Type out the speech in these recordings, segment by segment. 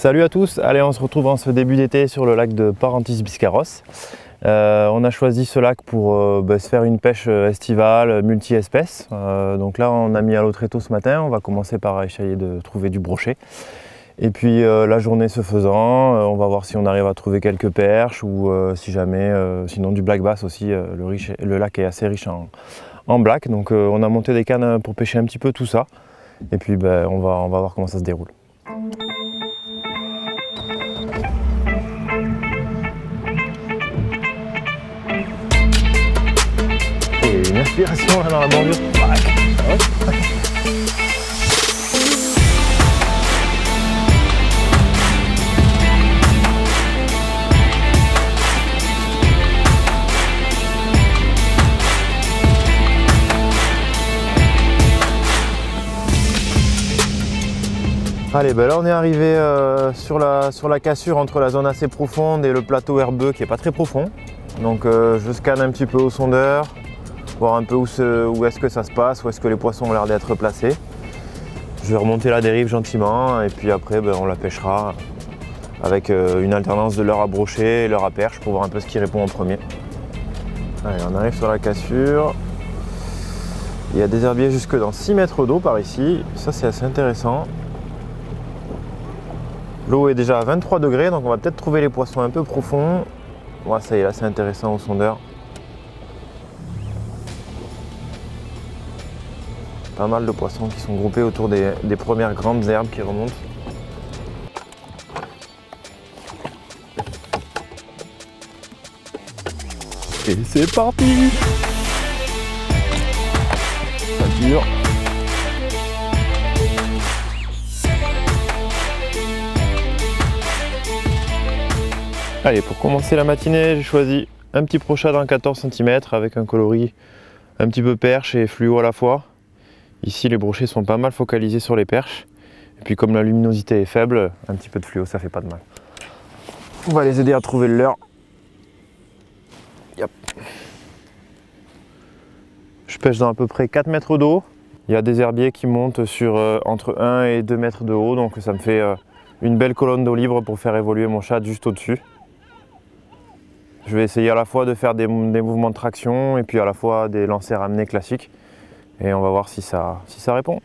Salut à tous, allez on se retrouve en ce début d'été sur le lac de Parentis-Biscarrosse. On a choisi ce lac pour se faire une pêche estivale multi-espèces. Donc là on a mis à l'eau très tôt ce matin, on va commencer par essayer de trouver du brochet. Et puis la journée se faisant, on va voir si on arrive à trouver quelques perches ou si jamais, sinon du black bass aussi. Le lac est assez riche en black, donc on a monté des cannes pour pêcher un petit peu tout ça. Et puis on va voir comment ça se déroule. Et une inspiration là dans la bordure. Allez, là on est arrivé sur la cassure entre la zone assez profonde et le plateau herbeux qui est pas très profond. Donc je scanne un petit peu au sondeur, voir un peu où est-ce que ça se passe, où est-ce que les poissons ont l'air d'être placés. Je vais remonter la dérive gentiment et puis après on la pêchera avec une alternance de leurre à brochet et leurre à perche pour voir un peu ce qui répond en premier. Allez, on arrive sur la cassure. Il y a des herbiers jusque dans 6 mètres d'eau par ici, ça c'est assez intéressant. L'eau est déjà à 23 degrés, donc on va peut-être trouver les poissons un peu profonds. Voilà, ça y est, là c'est intéressant au sondeur. Pas mal de poissons qui sont groupés autour des premières grandes herbes qui remontent. Et c'est parti! Ça dure. Allez, pour commencer la matinée, j'ai choisi un petit brochet d'un 14 cm avec un coloris un petit peu perche et fluo à la fois. Ici, les brochets sont pas mal focalisés sur les perches. Et puis comme la luminosité est faible, un petit peu de fluo, ça fait pas de mal. On va les aider à trouver le leurre. Yep. Je pêche dans à peu près 4 mètres d'eau. Il y a des herbiers qui montent sur entre 1 et 2 mètres de haut, donc ça me fait une belle colonne d'eau libre pour faire évoluer mon chat juste au-dessus. Je vais essayer à la fois de faire des mouvements de traction et puis à la fois des lancers ramenés classiques. Et on va voir si ça répond.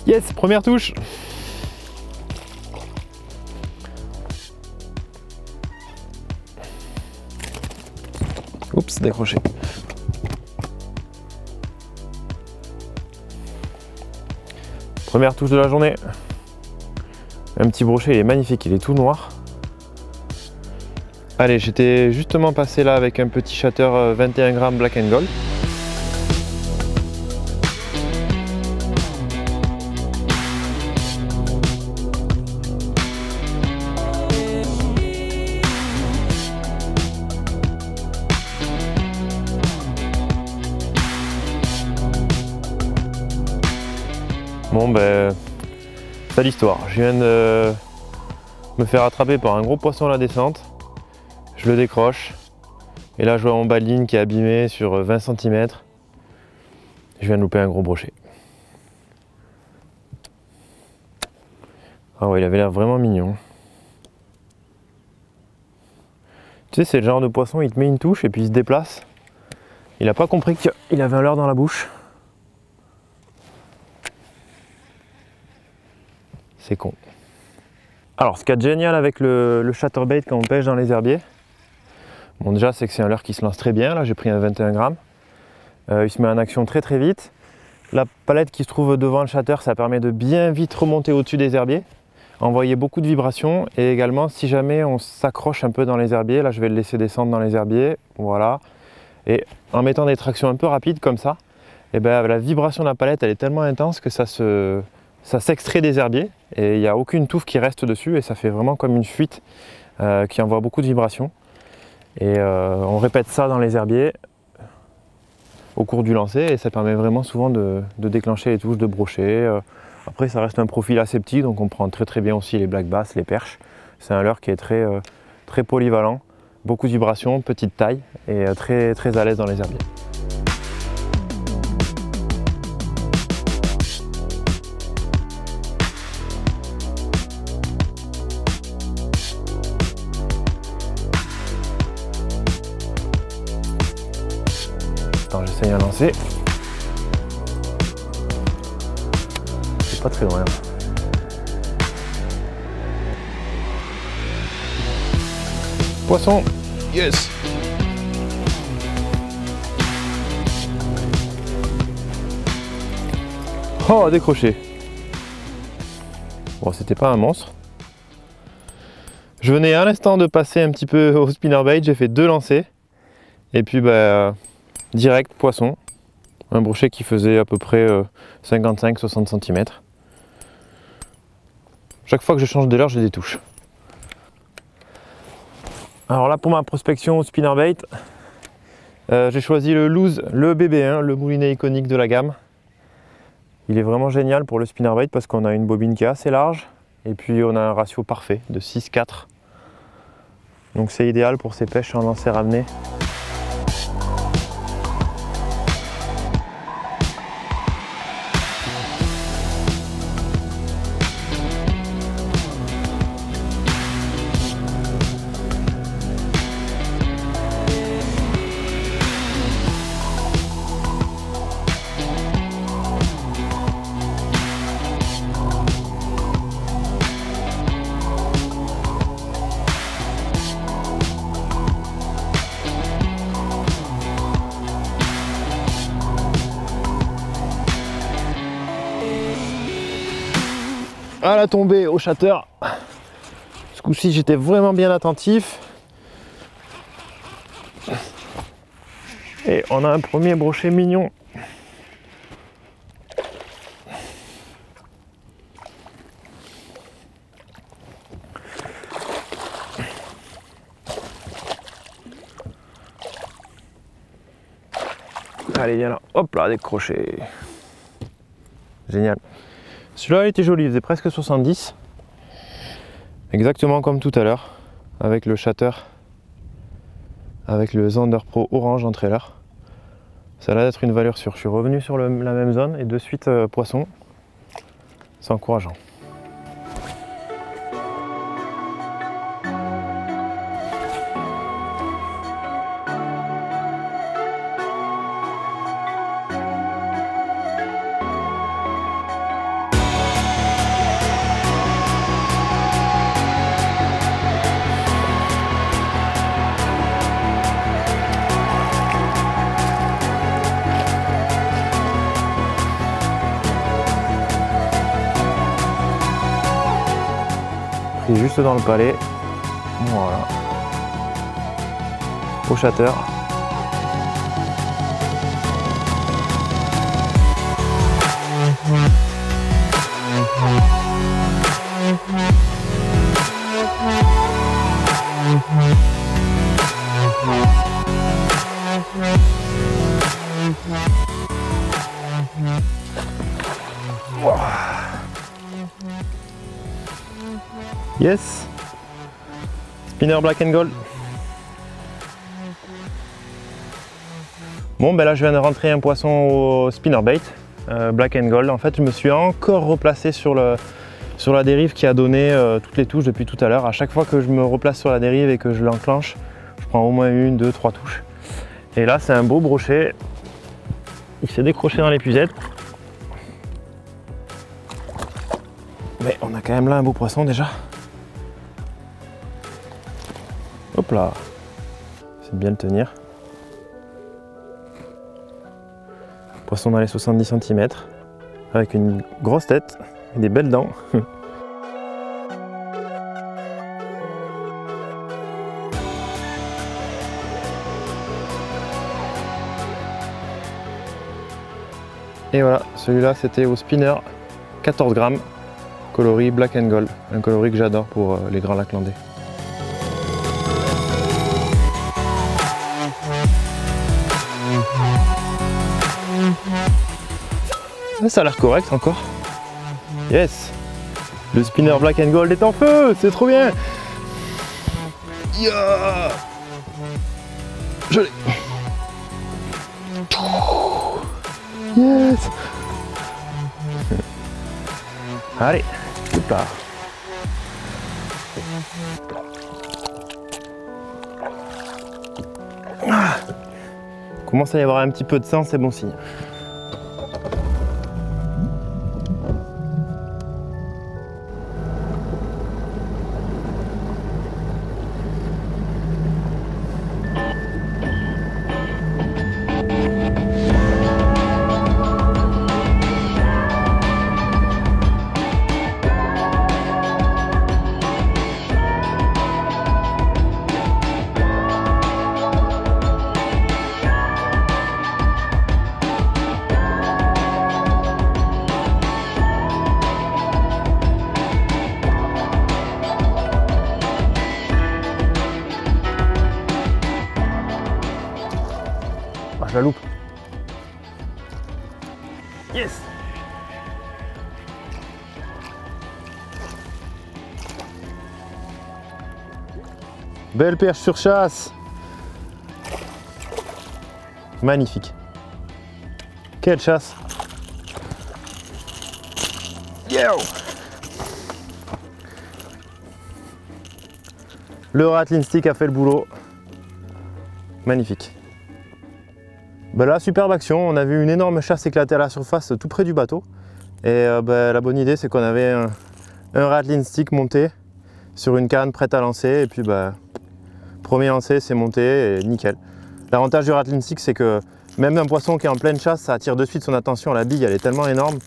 Yes, première touche. Oups, décroché. Première touche de la journée. Un petit brochet, il est magnifique, il est tout noir. Allez, j'étais justement passé là avec un petit shatter 21 grammes Black and Gold. Bon c'est l'histoire. Je viens de me faire attraper par un gros poisson à la descente. Je le décroche. Et là je vois mon bas de ligne qui est abîmé sur 20 cm. Je viens de louper un gros brochet. Ah ouais, il avait l'air vraiment mignon. Tu sais, c'est le genre de poisson, il te met une touche et puis il se déplace. Il n'a pas compris qu'il avait un leurre dans la bouche. C'est con. Alors ce qui est génial avec le chatterbait quand on pêche dans les herbiers, bon déjà c'est que c'est un leurre qui se lance très bien, là j'ai pris un 21 grammes. Il se met en action très très vite. La palette qui se trouve devant le shatter, ça permet de bien vite remonter au-dessus des herbiers, envoyer beaucoup de vibrations et également si jamais on s'accroche un peu dans les herbiers, là je vais le laisser descendre dans les herbiers, voilà. Et en mettant des tractions un peu rapides comme ça, et la vibration de la palette elle est tellement intense que ça s'extrait des herbiers et il n'y a aucune touffe qui reste dessus et ça fait vraiment comme une fuite qui envoie beaucoup de vibrations. Et on répète ça dans les herbiers au cours du lancer et ça permet vraiment souvent de déclencher les touches, de brocher. Après ça reste un profil assez petit, donc on prend très bien aussi les black bass, les perches. C'est un leurre qui est très polyvalent, beaucoup de vibrations, petite taille et très à l'aise dans les herbiers. Attends, j'essaye un lancer. C'est pas très loin. Poisson, yes. Oh, décroché. Bon, c'était pas un monstre. Je venais à l'instant de passer un petit peu au spinnerbait, j'ai fait 2 lancers. Et puis direct poisson. Un brochet qui faisait à peu près 55-60 cm. Chaque fois que je change de leurre, j'ai des touches. Alors là pour ma prospection au spinnerbait, j'ai choisi le Luz, le BB1, le moulinet iconique de la gamme. Il est vraiment génial pour le spinnerbait parce qu'on a une bobine qui est assez large et puis on a un ratio parfait de 6-4. Donc c'est idéal pour ces pêches en lancer ramené. À la tombée au shatter. Ce coup-ci j'étais vraiment bien attentif. Et on a un premier brochet mignon. Allez, viens là. Hop là, décroché. Génial. Celui-là était joli, il faisait presque 70. Exactement comme tout à l'heure, avec le shatter, avec le Zander Pro orange en trailer. Ça a l'air d'être une valeur sûre. Je suis revenu sur la même zone et de suite poisson. C'est encourageant. Pris juste dans le palais, voilà, au shatter. Wow. Yes, spinner black and gold. Bon ben là je viens de rentrer un poisson au spinnerbait black and gold. En fait je me suis encore replacé sur la dérive qui a donné toutes les touches depuis tout à l'heure. À chaque fois que je me replace sur la dérive et que je l'enclenche, je prends au moins 1, 2, 3 touches. Et là c'est un beau brochet. Il s'est décroché dans l'épuisette. Mais on a quand même là un beau poisson déjà. Hop là, c'est bien le tenir. Poisson dans les 70 cm, avec une grosse tête et des belles dents. Et voilà, celui-là c'était au spinner 14 grammes, coloris black and gold, un coloris que j'adore pour les grands lacs landais. Ça a l'air correct encore. Yes! Le spinner black and gold est en feu! C'est trop bien! Yeah! Je l'ai! Yes! Allez, c'est pas. Commence à y avoir un petit peu de sang, c'est bon signe. Je la loupe. Yes! Belle perche sur chasse. Magnifique. Quelle chasse! Yo! Le Rattling Stick a fait le boulot. Magnifique. Ben là, superbe action, on a vu une énorme chasse éclater à la surface tout près du bateau. Et la bonne idée, c'est qu'on avait un Rattling Stick monté sur une canne prête à lancer. Et puis, premier lancer, c'est monté et nickel. L'avantage du Rattling Stick, c'est que même un poisson qui est en pleine chasse, ça attire de suite son attention. La bille, elle est tellement énorme,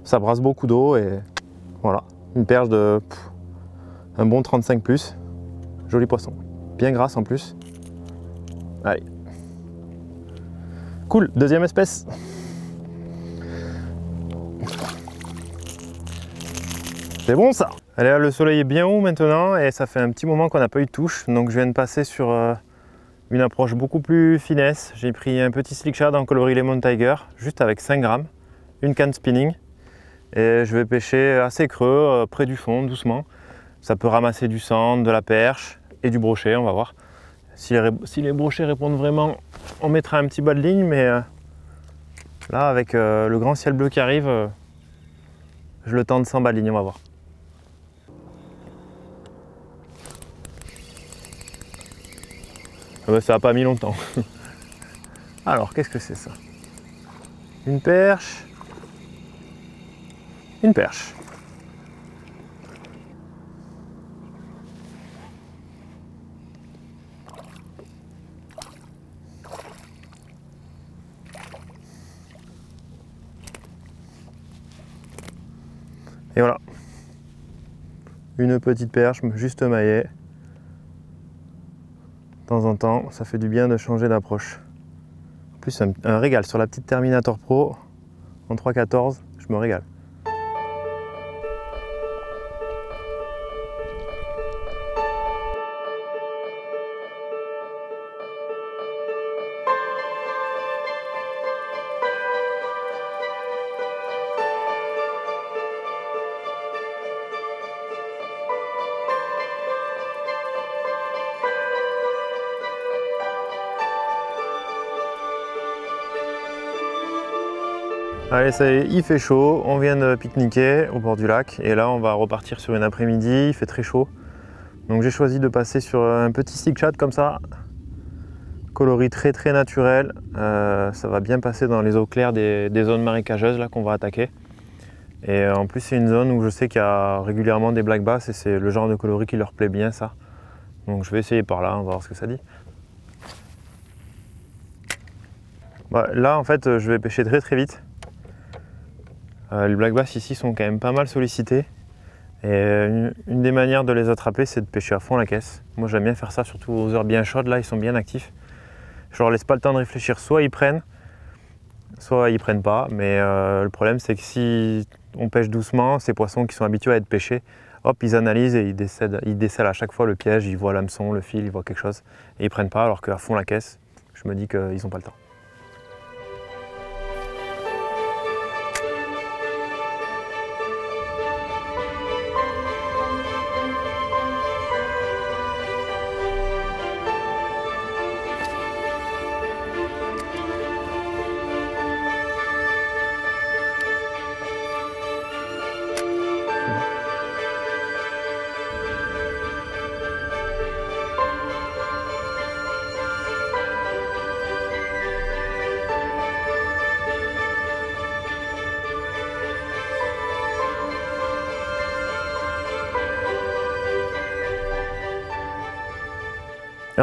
ça brasse beaucoup d'eau. Et voilà, une perche de un bon 35+. Joli poisson, bien grasse en plus. Allez. Cool, deuxième espèce. C'est bon ça. Allez, là, le soleil est bien haut maintenant et ça fait un petit moment qu'on n'a pas eu de touche. Donc je viens de passer sur une approche beaucoup plus finesse. J'ai pris un petit slick shad en coloris Lemon Tiger, juste avec 5 grammes, une canne spinning. Et je vais pêcher assez creux, près du fond, doucement. Ça peut ramasser du sand, de la perche et du brochet, on va voir. Si les brochets répondent vraiment, on mettra un petit bas de ligne, mais là, avec le grand ciel bleu qui arrive, je le tente sans bas de ligne, on va voir. Ah bah, ça n'a pas mis longtemps. Alors, qu'est-ce que c'est ça? Une perche. Une perche. Et voilà, une petite perche juste maillée. De temps en temps, ça fait du bien de changer d'approche. En plus, un régal sur la petite Terminator Pro en 3.14, je me régale. Allez, ça y est, il fait chaud, on vient de pique-niquer au bord du lac et là on va repartir sur une après-midi, il fait très chaud. Donc j'ai choisi de passer sur un petit stick shad comme ça, coloris très naturel. Ça va bien passer dans les eaux claires des zones marécageuses là qu'on va attaquer. Et en plus c'est une zone où je sais qu'il y a régulièrement des black bass et c'est le genre de coloris qui leur plaît bien ça. Donc je vais essayer par là, on va voir ce que ça dit. Là en fait je vais pêcher très vite. Les black bass ici sont quand même pas mal sollicités et une des manières de les attraper c'est de pêcher à fond la caisse. Moi j'aime bien faire ça surtout aux heures bien chaudes, là ils sont bien actifs. Je leur laisse pas le temps de réfléchir, soit ils prennent pas, mais le problème c'est que si on pêche doucement, ces poissons qui sont habitués à être pêchés, hop ils analysent et ils décèlent à chaque fois le piège, ils voient l'hameçon, le fil, ils voient quelque chose et ils prennent pas alors qu'à fond la caisse, je me dis qu'ils n'ont pas le temps.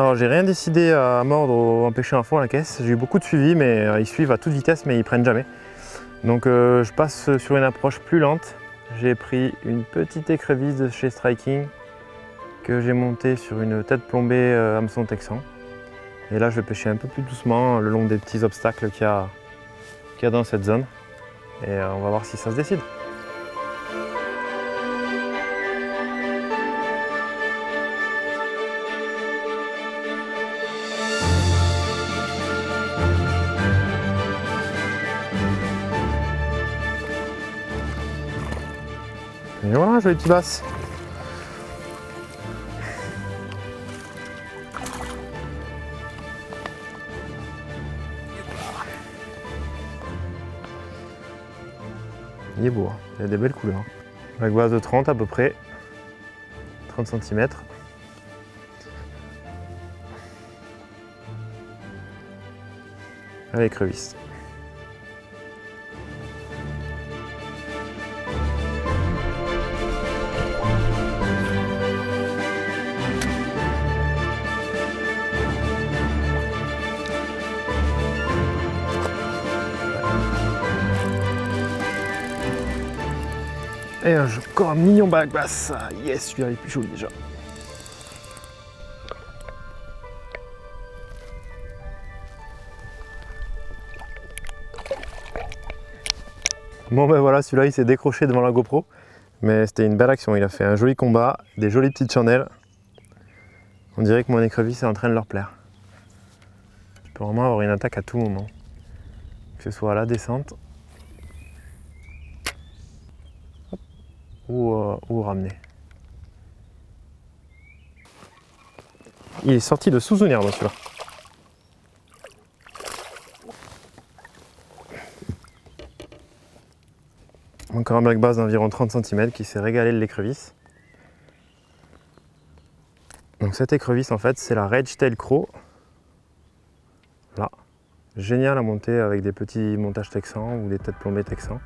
Alors j'ai rien décidé à mordre ou empêcher un fond à la caisse. J'ai eu beaucoup de suivi, mais ils suivent à toute vitesse, mais ils prennent jamais. Donc je passe sur une approche plus lente. J'ai pris une petite écrevisse de chez Striking que j'ai montée sur une tête plombée hameçon texan. Et là je vais pêcher un peu plus doucement le long des petits obstacles qu'il y a dans cette zone. Et on va voir si ça se décide. Et voilà, joli petit basse. Il est beau, hein. Il a des belles couleurs. Avec base de 30 à peu près, 30 cm. Avec écrevisse. Et encore un mignon black bass. Yes, celui-là il est plus joli déjà. Bon ben voilà, celui-là il s'est décroché devant la GoPro. Mais c'était une belle action, il a fait un joli combat, des jolies petites chandelles. On dirait que mon écrevisse est en train de leur plaire. Je peux vraiment avoir une attaque à tout moment. Que ce soit à la descente ou ramener. Il est sorti de sous-souvenir dans celui-là. Encore un black bass d'environ 30 cm qui s'est régalé de l'écrevisse. Donc cette écrevisse en fait c'est la Rage Tail Crow. Là. Génial à monter avec des petits montages texans ou des têtes plombées texans.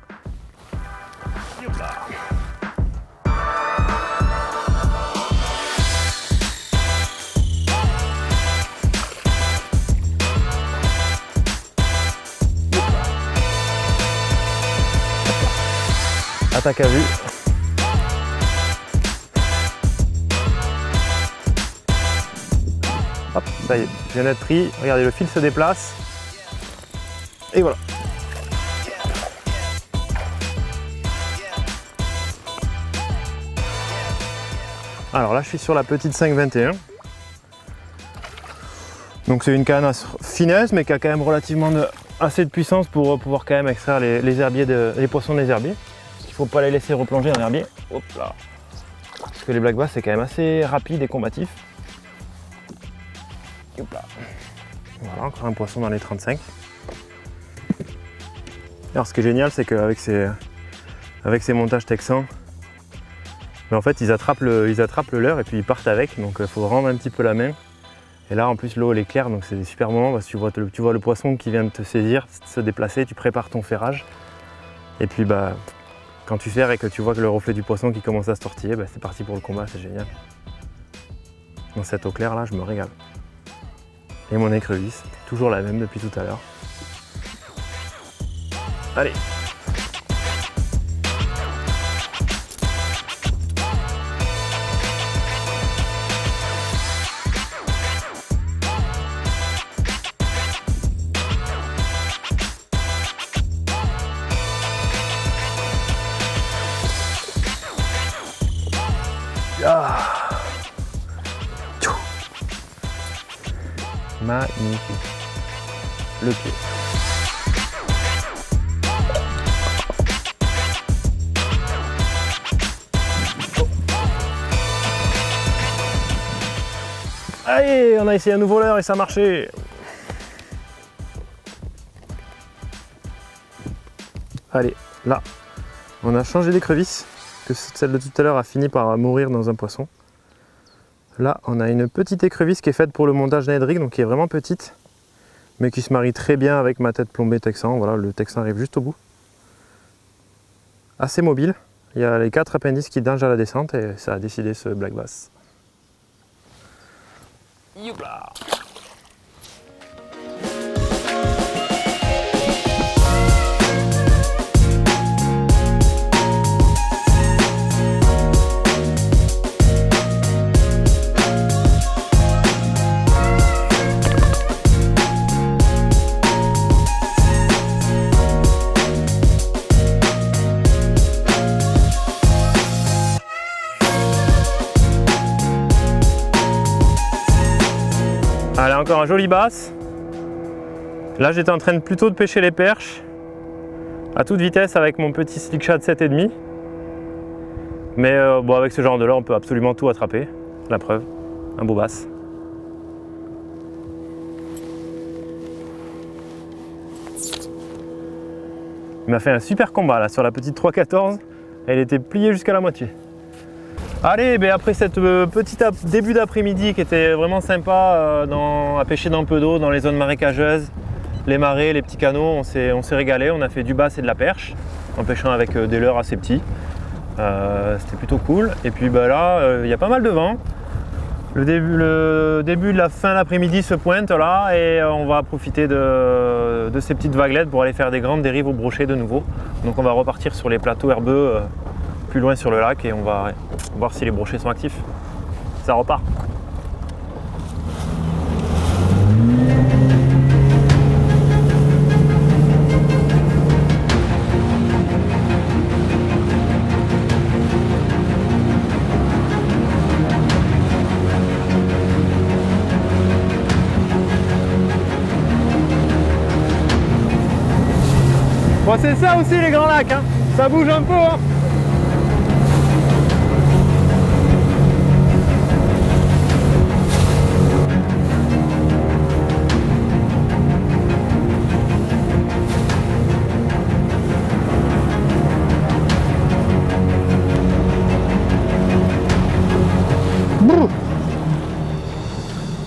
Attaque à vue. Hop, ça y est, je viens d'être pris. Regardez, le fil se déplace. Et voilà. Alors là, je suis sur la petite 5,21. Donc c'est une canne à finesse, mais qui a quand même relativement assez de puissance pour pouvoir quand même extraire les herbiers les poissons des herbiers. Il ne faut pas les laisser replonger dans l'herbier. Hop là. Parce que les black bass c'est quand même assez rapide et combatif. Hop là. Voilà, encore un poisson dans les 35. Alors ce qui est génial c'est qu'avec ces montages texans, mais en fait ils attrapent le leurre et puis ils partent avec, donc il faut rendre un petit peu la main. Et là en plus l'eau elle est claire, donc c'est des super moments parce que tu vois le poisson qui vient de te saisir, se déplacer, tu prépares ton ferrage. Et puis bah quand tu serres et que tu vois que le reflet du poisson qui commence à se tortiller, bah, c'est parti pour le combat, c'est génial. Dans cette eau claire là, je me régale. Et mon écrevisse, toujours la même depuis tout à l'heure. Allez! Ah. Magnifique. Le pied. Allez, on a essayé un nouveau leurre et ça a marché. Allez, là, on a changé d'écrevisse. Que celle de tout à l'heure a fini par mourir dans un poisson. Là, on a une petite écrevisse qui est faite pour le montage Ned Rig, donc qui est vraiment petite, mais qui se marie très bien avec ma tête plombée texan. Voilà, le texan arrive juste au bout. Assez mobile. Il y a les 4 appendices qui dingent à la descente et ça a décidé ce black bass. Youpla. Allez, encore un joli basse. Là, j'étais en train plutôt de pêcher les perches à toute vitesse avec mon petit slick shot 7,5. Mais bon, avec ce genre de là, on peut absolument tout attraper. La preuve, un beau basse. Il m'a fait un super combat là sur la petite 3,14. Elle était pliée jusqu'à la moitié. Allez, ben après cette petite début d'après-midi qui était vraiment sympa à pêcher dans peu d'eau, dans les zones marécageuses, les marais, les petits canaux, on s'est régalé. On a fait du bass et de la perche en pêchant avec des leurres assez petits. C'était plutôt cool. Et puis ben là, il y a pas mal de vent. Le début de la fin d'après-midi se pointe là et on va profiter de ces petites vaguelettes pour aller faire des grandes dérives au brochet de nouveau. Donc on va repartir sur les plateaux herbeux plus loin sur le lac et on va voir si les brochets sont actifs. Ça repart. Bon, c'est ça aussi les grands lacs, hein. Ça bouge un peu. Hein.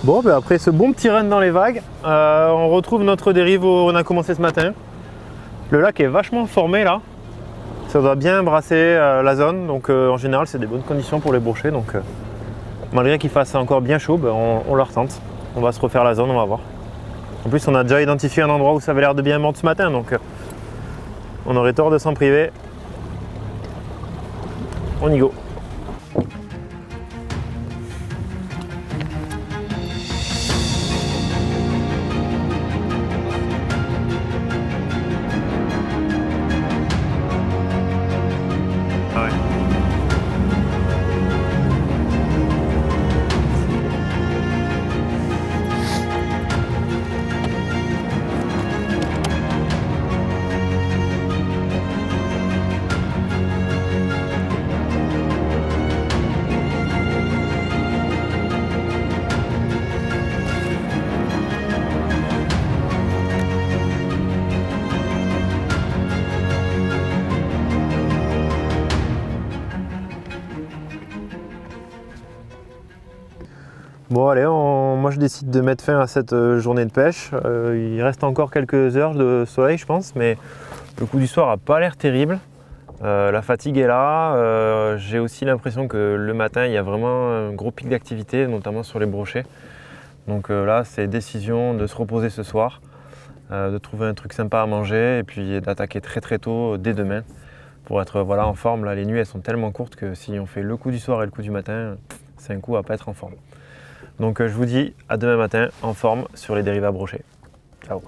Bon, ben après ce bon petit run dans les vagues, on retrouve notre dérive où on a commencé ce matin. Le lac est vachement formé là, ça doit bien brasser la zone, donc en général c'est des bonnes conditions pour les brochets, donc malgré qu'il fasse encore bien chaud, ben, on leur tente. On va se refaire la zone, on va voir. En plus on a déjà identifié un endroit où ça avait l'air de bien mordre ce matin, donc on aurait tort de s'en priver. On y go. Bon allez, moi je décide de mettre fin à cette journée de pêche. Il reste encore quelques heures de soleil je pense, mais le coup du soir n'a pas l'air terrible. La fatigue est là. J'ai aussi l'impression que le matin il y a vraiment un gros pic d'activité, notamment sur les brochets. Donc là c'est décision de se reposer ce soir, de trouver un truc sympa à manger et puis d'attaquer très tôt dès demain pour être voilà, en forme. Là les nuits elles sont tellement courtes que si on fait le coup du soir et le coup du matin, c'est un coup à pas être en forme. Donc je vous dis à demain matin en forme sur les dérives à brochets. Ciao.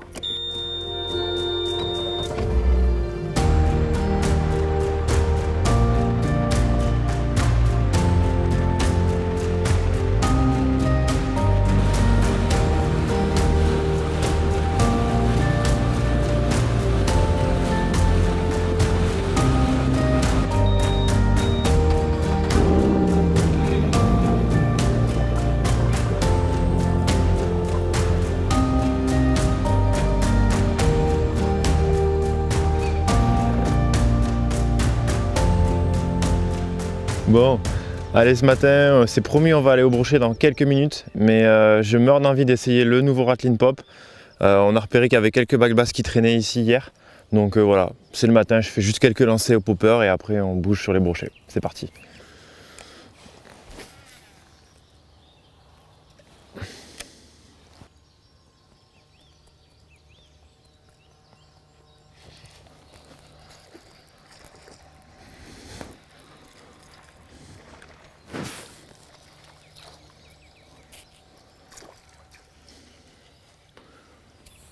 Bon, allez ce matin, c'est promis, on va aller au brochet dans quelques minutes, mais je meurs d'envie d'essayer le nouveau Rattling Pop. On a repéré qu'il y avait quelques bagues basses qui traînaient ici hier, donc voilà, c'est le matin, je fais juste quelques lancers au popper et après on bouge sur les brochets. C'est parti.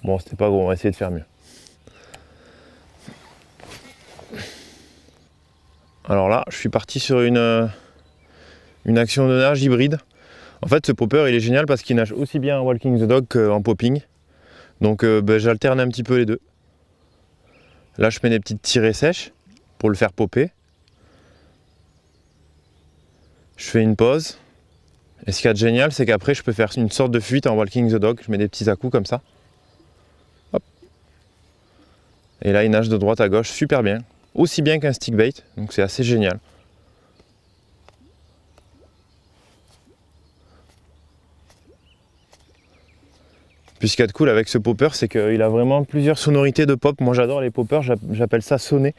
Bon, c'était pas gros, on va essayer de faire mieux. Alors là, je suis parti sur une action de nage hybride. En fait, ce popper, il est génial parce qu'il nage aussi bien en walking the dog qu'en popping. Donc j'alterne un petit peu les deux. Là, je mets des petites tirées sèches pour le faire popper. Je fais une pause. Et ce qu'il y a de génial, c'est qu'après, je peux faire une sorte de fuite en walking the dog. Je mets des petits à-coups comme ça. Hop. Et là, il nage de droite à gauche super bien. Aussi bien qu'un stick bait. Donc c'est assez génial. Puis ce qu'il y a de cool avec ce popper, c'est qu'il a vraiment plusieurs sonorités de pop. Moi j'adore les poppers, j'appelle ça sonner.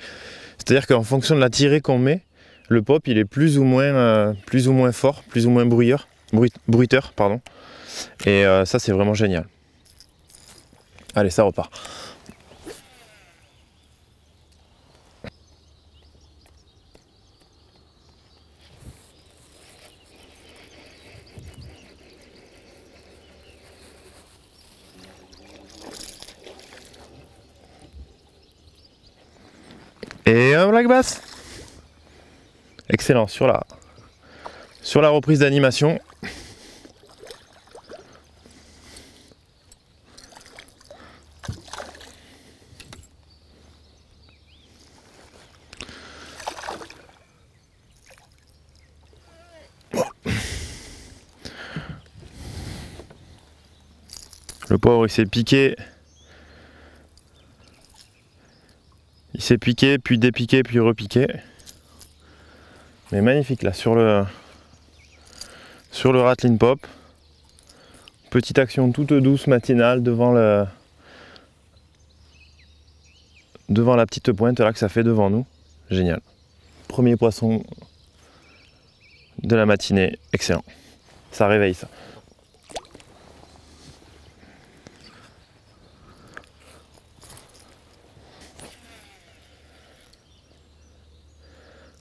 C'est-à-dire qu'en fonction de la tirée qu'on met, le pop il est plus ou moins fort, plus ou moins bruiteur, pardon. Et ça c'est vraiment génial. Allez, ça repart. Et un black bass. Excellent, sur la reprise d'animation. Le pauvre il s'est piqué. Il s'est piqué, puis dépiqué, puis repiqué. Mais magnifique là sur le Rattling Pop. Petite action toute douce matinale devant la petite pointe là que ça fait devant nous. Génial. Premier poisson de la matinée, excellent. Ça réveille ça.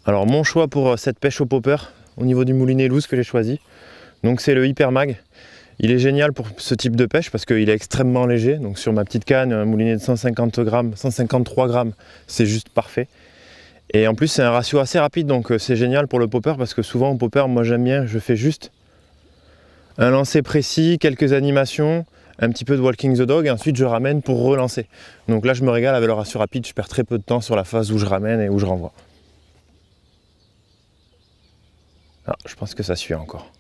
Alors mon choix pour cette pêche au popper au niveau du moulinet loose que j'ai choisi, donc c'est le Hyper Mag. Il est génial pour ce type de pêche parce qu'il est extrêmement léger. Donc sur ma petite canne, un moulinet de 150 grammes, 153 grammes, c'est juste parfait. Et en plus c'est un ratio assez rapide, donc c'est génial pour le popper parce que souvent au popper, moi j'aime bien, je fais juste un lancer précis, quelques animations, un petit peu de walking the dog et ensuite je ramène pour relancer. Donc là je me régale avec le ratio rapide, je perds très peu de temps sur la phase où je ramène et où je renvoie. Ah, je pense que ça suit encore.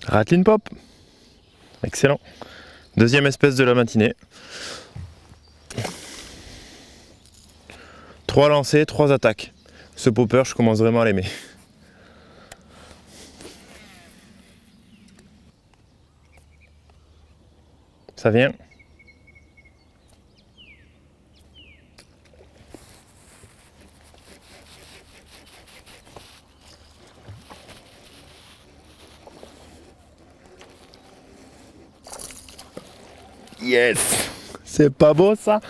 Rattling Pop. Excellent. Deuxième espèce de la matinée. 3 lancers, 3 attaques. Ce popper, je commence vraiment à l'aimer. Ça vient. Yes! C'est pas beau ça?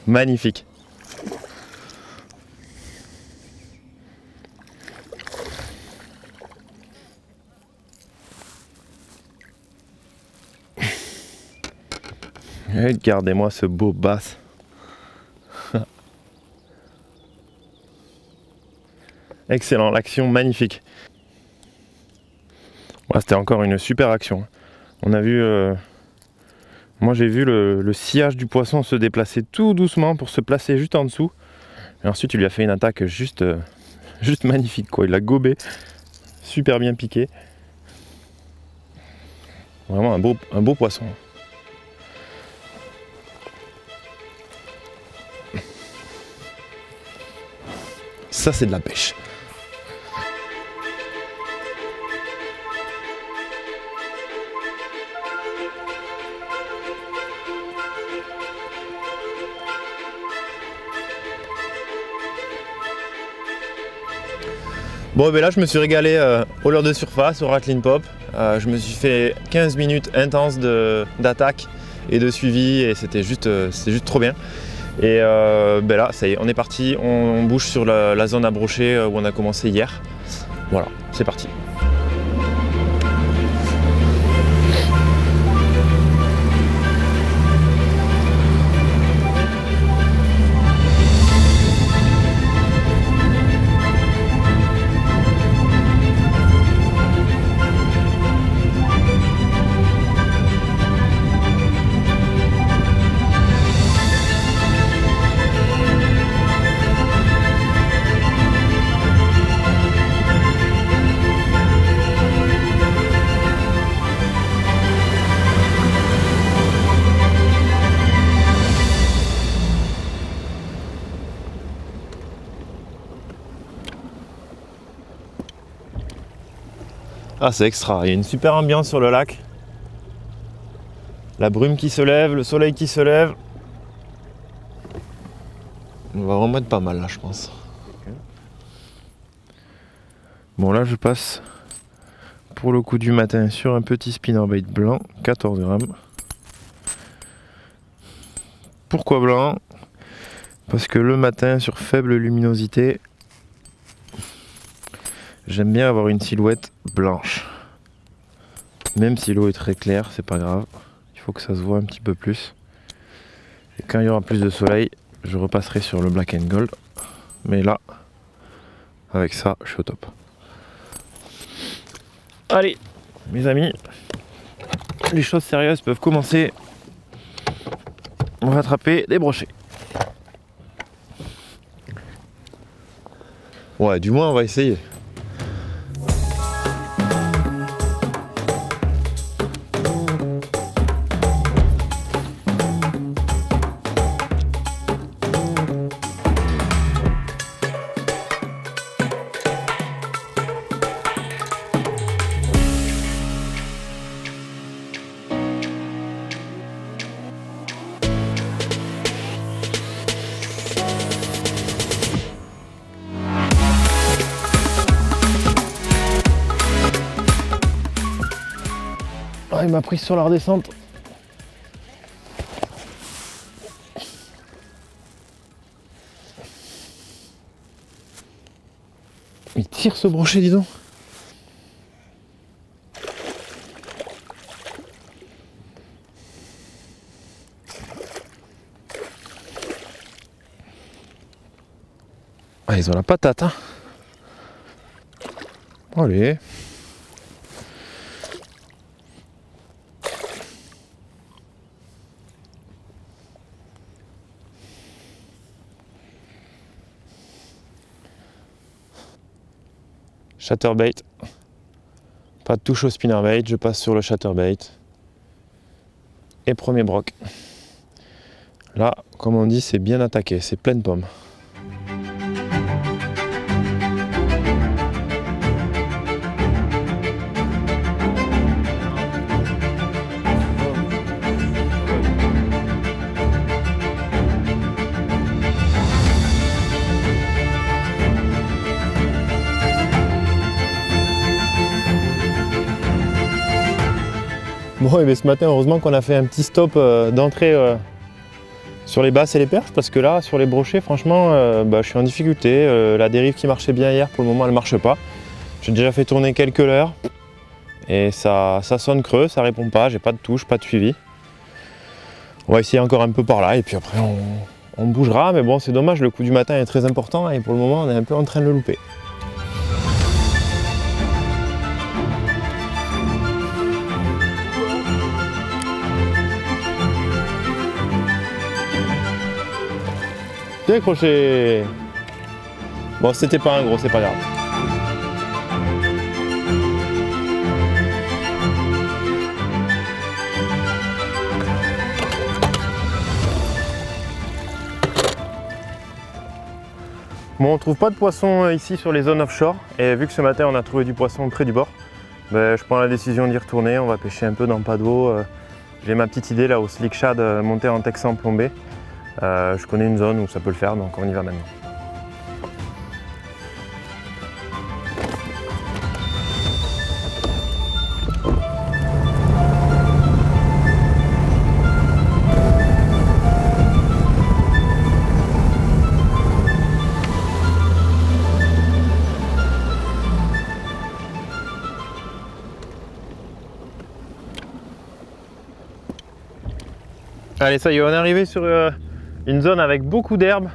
Magnifique. Regardez-moi ce beau bass. Excellent, l'action magnifique. Ouais, c'était encore une super action. On a vu... Moi j'ai vu le sillage du poisson se déplacer tout doucement pour se placer juste en dessous. Et ensuite il lui a fait une attaque juste magnifique quoi. Il l'a gobé, super bien piqué. Vraiment un beau poisson. Ça c'est de la pêche. Bon ben là je me suis régalé au leurre de surface, au Rattling Pop. Je me suis fait 15 minutes intenses d'attaque et de suivi et c'était juste trop bien. Et ben là ça y est, on est parti, on bouge sur la zone à brocher où on a commencé hier. Voilà, c'est parti. Ah c'est extra, il y a une super ambiance sur le lac. La brume qui se lève, le soleil qui se lève. On va vraiment être pas mal là je pense. Bon là je passe pour le coup du matin sur un petit spinnerbait blanc, 14 grammes. Pourquoi blanc? Parce que le matin sur faible luminosité, j'aime bien avoir une silhouette blanche. Même si l'eau est très claire, c'est pas grave. Il faut que ça se voit un petit peu plus. Et quand il y aura plus de soleil, je repasserai sur le black and gold. Mais là, avec ça, je suis au top. Allez, mes amis, les choses sérieuses peuvent commencer. On va attraper des brochets. Ouais, du moins on va essayer. Ah, il m'a pris sur la redescente. Il tire ce brochet, dis donc. Ah, ils ont la patate, hein. Allez. Chatterbait, pas de touche au spinnerbait, je passe sur le chatterbait. Et premier broc. Là, comme on dit, c'est bien attaqué, c'est pleine pomme. Bon, et bien ce matin, heureusement qu'on a fait un petit stop d'entrée sur les basses et les perches, parce que là, sur les brochets, franchement, je suis en difficulté. La dérive qui marchait bien hier, pour le moment, elle ne marche pas. J'ai déjà fait tourner quelques leurres et ça sonne creux, ça répond pas, j'ai pas de touche, pas de suivi. On va essayer encore un peu par là et puis après on bougera, mais bon, c'est dommage, le coup du matin est très important et pour le moment, on est un peu en train de le louper. Décroché. Bon, c'était pas un gros, c'est pas grave. Bon, on trouve pas de poisson ici sur les zones offshore et vu que ce matin on a trouvé du poisson près du bord, je prends la décision d'y retourner. On va pêcher un peu dans pas d'eau. J'ai ma petite idée là au Slick Shad monté en texan plombé. Je connais une zone où ça peut le faire, donc on y va maintenant. Allez, ça y est, on est arrivé sur une zone avec beaucoup d'herbes,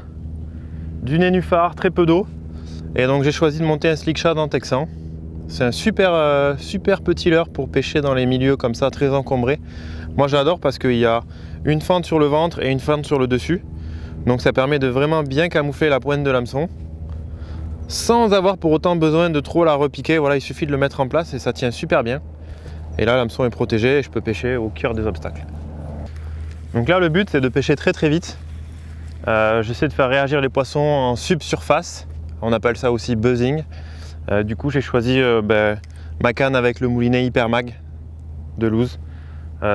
du nénuphar, très peu d'eau. Et donc j'ai choisi de monter un slick shad en texan. C'est un super, super petit leurre pour pêcher dans les milieux comme ça, très encombrés. Moi j'adore parce qu'il y a une fente sur le ventre et une fente sur le dessus. Donc ça permet de vraiment bien camoufler la pointe de l'hameçon, sans avoir pour autant besoin de trop la repiquer. Voilà, il suffit de le mettre en place et ça tient super bien. Et là l'hameçon est protégé et je peux pêcher au cœur des obstacles. Donc là le but c'est de pêcher très très vite. J'essaie de faire réagir les poissons en subsurface. On appelle ça aussi buzzing. Du coup j'ai choisi ma canne avec le moulinet Hypermag de Luz.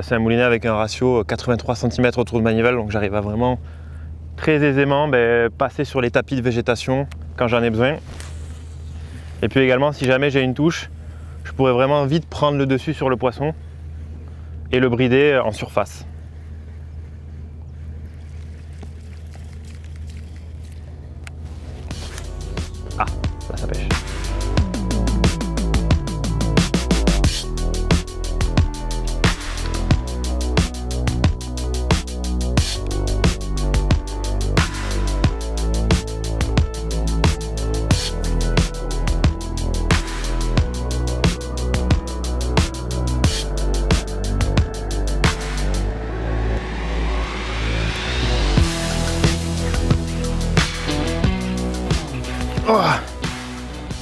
C'est un moulinet avec un ratio 83 cm autour de manivelle, donc j'arrive à vraiment très aisément passer sur les tapis de végétation quand j'en ai besoin. Et puis également si jamais j'ai une touche, je pourrais vraiment vite prendre le dessus sur le poisson et le brider en surface. Ah, là ça pêche. Oh,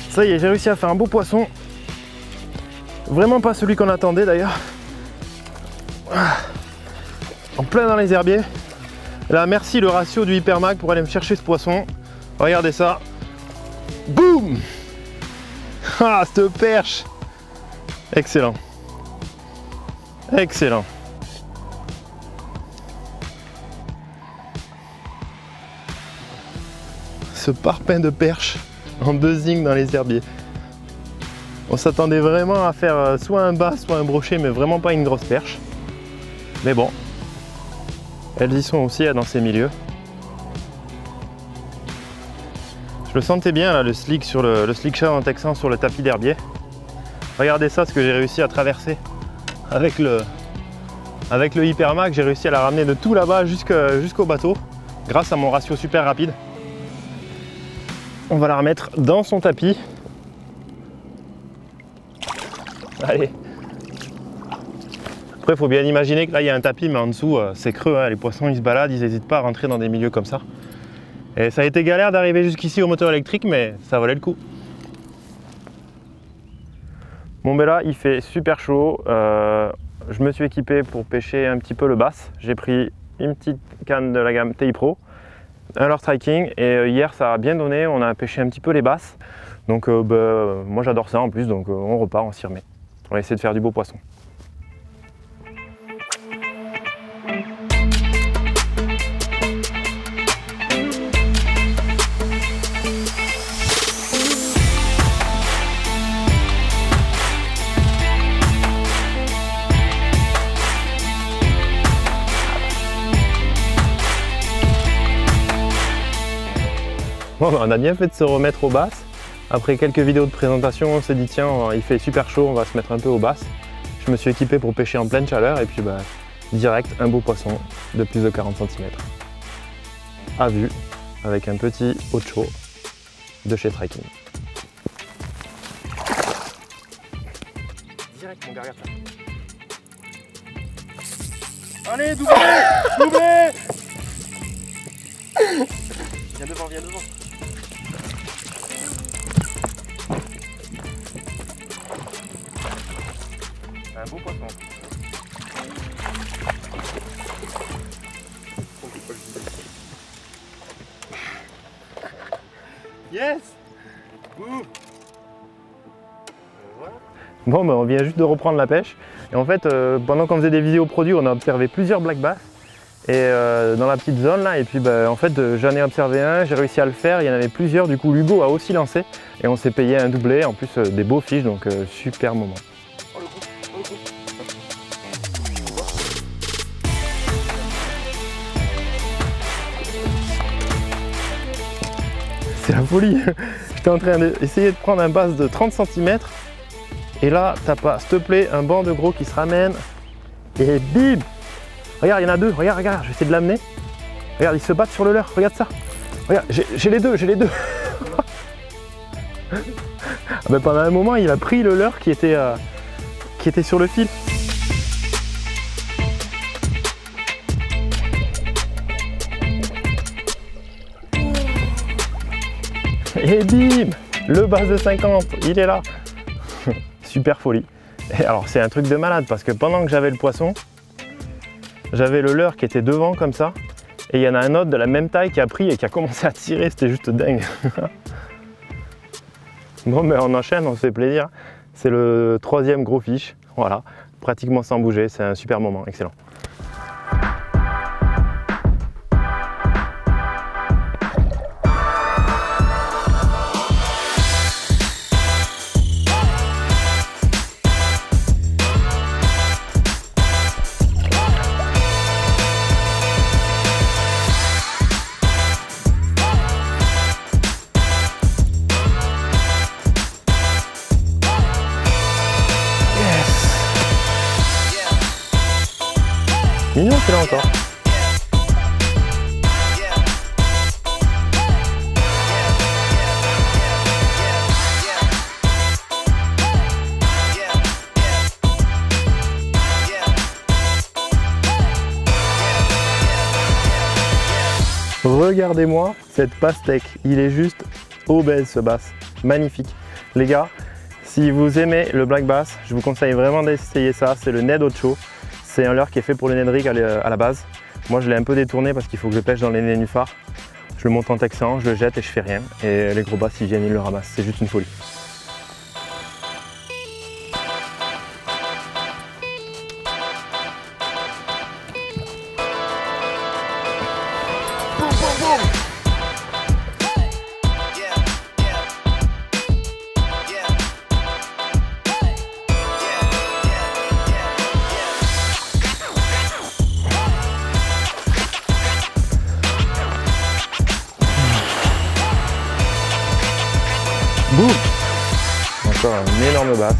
ça y est, j'ai réussi à faire un beau poisson. Vraiment pas celui qu'on attendait d'ailleurs. En plein dans les herbiers. Là, merci le ratio du Hypermag pour aller me chercher ce poisson. Regardez ça. Boum! Ah, cette perche! Excellent. Excellent. Ce parpaing de perche en buzzing dans les herbiers. On s'attendait vraiment à faire soit un bas, soit un brochet, mais vraiment pas une grosse perche. Mais bon, elles y sont aussi dans ces milieux. Je le sentais bien là, le slick sur le slick shad en texan sur le tapis d'herbier. Regardez ça, ce que j'ai réussi à traverser avec le Hypermag. J'ai réussi à la ramener de tout là-bas jusqu'au bateau grâce à mon ratio super rapide. On va la remettre dans son tapis. Allez. Après, il faut bien imaginer que là, il y a un tapis, mais en dessous, c'est creux. Hein. Les poissons, ils se baladent, ils n'hésitent pas à rentrer dans des milieux comme ça. Et ça a été galère d'arriver jusqu'ici au moteur électrique, mais ça valait le coup. Bon, ben là, il fait super chaud. Je me suis équipé pour pêcher un petit peu le bass. J'ai pris une petite canne de la gamme TI Pro, un leurre striking, et hier ça a bien donné, on a pêché un petit peu les basses. Donc moi j'adore ça en plus, donc on repart, on s'y remet. On va essayer de faire du beau poisson. Bon, on a bien fait de se remettre aux basses. Après quelques vidéos de présentation, on s'est dit tiens, il fait super chaud, on va se mettre un peu aux basses. Je me suis équipé pour pêcher en pleine chaleur et puis direct un beau poisson de plus de 40 cm. À vue, avec un petit Ocho de chez Striking. Direct mon gars, regarde ça. Allez, doublé! Doublé! Viens devant, viens devant. Un beau poisson. Yes! Voilà. Bon, on vient juste de reprendre la pêche. Et en fait, pendant qu'on faisait des vidéos produits, on a observé plusieurs black bass. Et dans la petite zone là, et puis en fait j'en ai observé un, j'ai réussi à le faire, il y en avait plusieurs, du coup Hugo a aussi lancé et on s'est payé un doublé, en plus des beaux fiches, donc super moment. Oh, le coup, oh, le coup. C'est la folie. J'étais en train d'essayer de prendre un bass de 30 cm et là t'as pas, s'il te plaît, un banc de gros qui se ramène et bim. Regarde, il y en a deux. Regarde, regarde, je vais essayer de l'amener. Regarde, ils se battent sur le leurre. Regarde ça. Regarde, j'ai les deux, j'ai les deux. Ah ben pendant un moment, il a pris le leurre qui était sur le fil. Et bim, le bass de 50, il est là. Super folie. Et alors c'est un truc de malade parce que pendant que j'avais le poisson, j'avais le leurre qui était devant comme ça. Et il y en a un autre de la même taille qui a pris et qui a commencé à tirer, c'était juste dingue. Bon mais on enchaîne, on se fait plaisir. C'est le 3e gros fiche, voilà, pratiquement sans bouger, c'est un super moment, excellent. Mignon celui-là encore. Regardez-moi cette pastèque, il est juste obèse ce bass, magnifique. Les gars, si vous aimez le black bass, je vous conseille vraiment d'essayer ça, c'est le Ned Ocho. C'est un leurre qui est fait pour le Ned Rig à la base. Moi je l'ai un peu détourné parce qu'il faut que je pêche dans les nénuphars. Je le monte en texan, je le jette et je fais rien. Et les gros bass ils viennent, ils le ramassent, c'est juste une folie. Boum! Encore un énorme bass.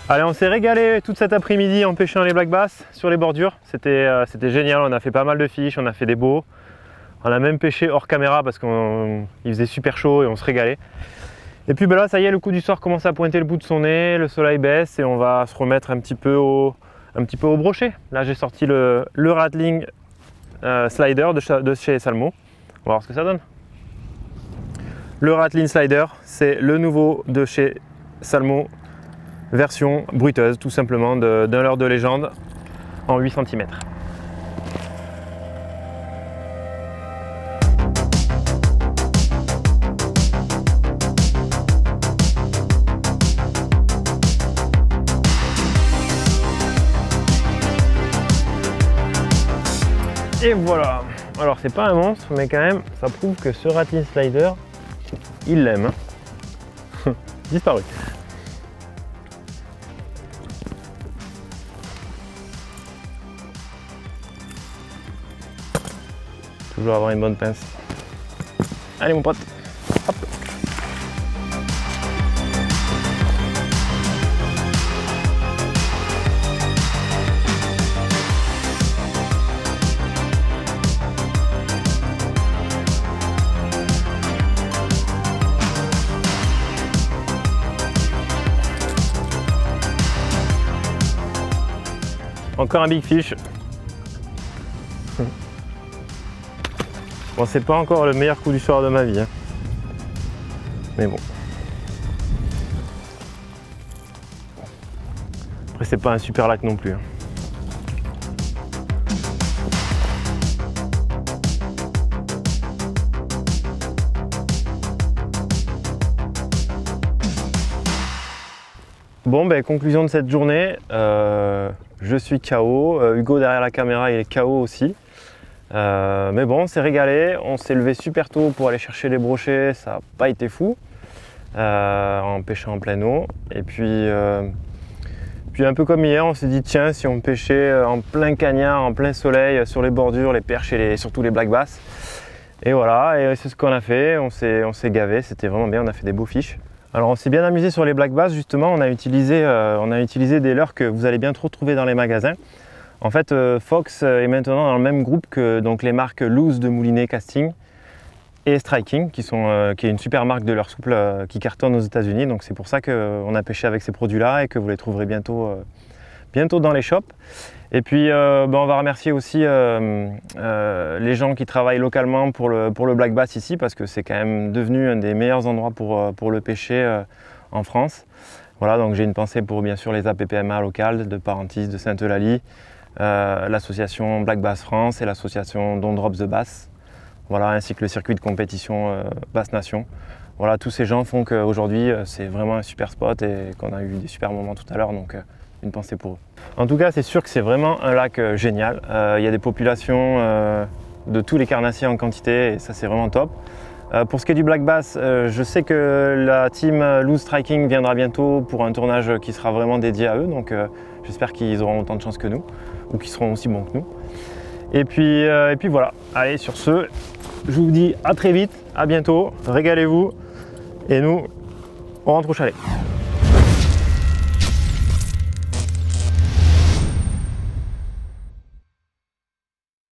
Allez, on s'est régalé toute cet après-midi en pêchant les black bass sur les bordures. C'était génial, on a fait pas mal de fiches, on a fait des beaux. On a même pêché hors caméra parce qu'il faisait super chaud et on se régalait. Et puis ben là, ça y est, le coup du soir commence à pointer le bout de son nez, le soleil baisse et on va se remettre un petit peu au brochet. Là, j'ai sorti le Rattling Slider de chez Salmo. On va voir ce que ça donne. Le Rattling Slider, c'est le nouveau de chez Salmo, version bruiteuse, tout simplement, d'un leurre de légende en 8 cm. Et voilà, alors c'est pas un monstre, mais quand même, ça prouve que ce Rattling Slider, il l'aime. Hein. Disparu. Toujours avoir une bonne pince. Allez mon pote, hop. Encore un big fish. Bon, c'est pas encore le meilleur coup du soir de ma vie, hein. Mais bon. Après, c'est pas un super lac non plus, hein. Bon, ben conclusion de cette journée. Je suis KO, Hugo derrière la caméra il est KO aussi. Mais bon, on s'est régalé, on s'est levé super tôt pour aller chercher les brochets, ça n'a pas été fou, en pêchant en pleine eau. Et puis Puis un peu comme hier, on s'est dit tiens, si on pêchait en plein cagnard, en plein soleil, sur les bordures, les perches et surtout les black bass. Et voilà, et c'est ce qu'on a fait, on s'est gavé, c'était vraiment bien, on a fait des beaux fiches. Alors on s'est bien amusé sur les black bass, justement, on a utilisé des leurres que vous allez bien trop trouver dans les magasins. En fait, Fox est maintenant dans le même groupe que donc, les marques Loose de Moulinet Casting et Striking, qui est une super marque de leurre souple qui cartonne aux États-Unis. Donc c'est pour ça qu'on a pêché avec ces produits-là et que vous les trouverez bientôt dans les shops. Et puis on va remercier aussi les gens qui travaillent localement pour le black bass ici, parce que c'est quand même devenu un des meilleurs endroits pour le pêcher en France. Voilà, donc j'ai une pensée pour bien sûr les APPMA locales de Parentis, de Sainte-Eulalie, l'association Black Bass France et l'association Don't Drop the Bass, voilà, ainsi que le circuit de compétition Bass Nation. Voilà, tous ces gens font qu'aujourd'hui c'est vraiment un super spot et qu'on a eu des super moments tout à l'heure, donc une pensée pour eux. En tout cas, c'est sûr que c'est vraiment un lac génial. Il y a des populations de tous les carnassiers en quantité et ça c'est vraiment top. Pour ce qui est du black bass, je sais que la team Loose Striking viendra bientôt pour un tournage qui sera vraiment dédié à eux, donc j'espère qu'ils auront autant de chance que nous, ou qu'ils seront aussi bons que nous. Et puis voilà, allez, sur ce, je vous dis à très vite, à bientôt, régalez-vous, et nous, on rentre au chalet.